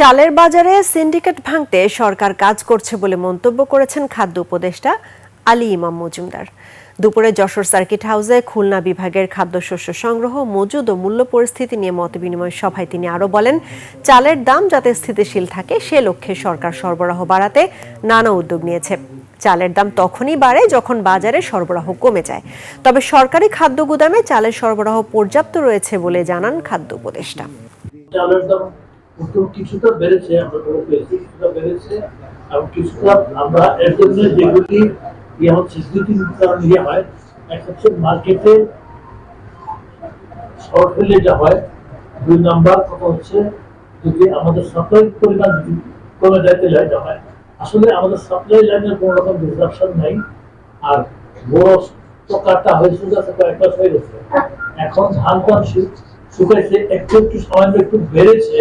চালের বাজারে সিন্ডিকেট ভাঙতে সরকার কাজ করছে বলে মন্তব্য করেছেন খাদ্য উপদেষ্টা আলী ইমাম মজুমদার। দুপুরে যশোর সার্কিট হাউসে খুলনা বিভাগের খাদ্যশস্য সংগ্রহ, মজুদ ও মূল্য পরিস্থিতি নিয়ে মতবিনিময় সভায় তিনি আরও বলেন, চালের দাম যাতে স্থিতিশীল থাকে সে লক্ষ্যে সরকার সরবরাহ বাড়াতে নানা উদ্যোগ নিয়েছে। চালের দাম তখনই বাড়ে যখন বাজারে সরবরাহ কমে যায়। তবে সরকারি খাদ্য গুদামে চালের সরবরাহ পর্যাপ্ত রয়েছে বলে জানান খাদ্য উপদেষ্টা। চালের দাম কিছুটা বেড়েছে, আমরা খবর পেয়েছি কিছুটা বেড়েছে, এবং কিছুটা আমরা এর জন্য যেগুলি হচ্ছে দুই তিন কারণ হয়। এক হচ্ছে মার্কেটে শর্ট হলে যা হয়, দুই নাম্বার কথা হচ্ছে যদি আমাদের সাপ্লাই পরিমাণ যদি কমে যাইতে যায় যা হয়। আসলে আমাদের সাপ্লাই লাইনের কোনো রকম ডিসরাপশন নাই। আর বড় কাটা হয়েছে যাতে কয়েক মাস হয়ে গেছে, এখন ধান টান শুকাইছে, একটু একটু সামান্য একটু বেড়েছে।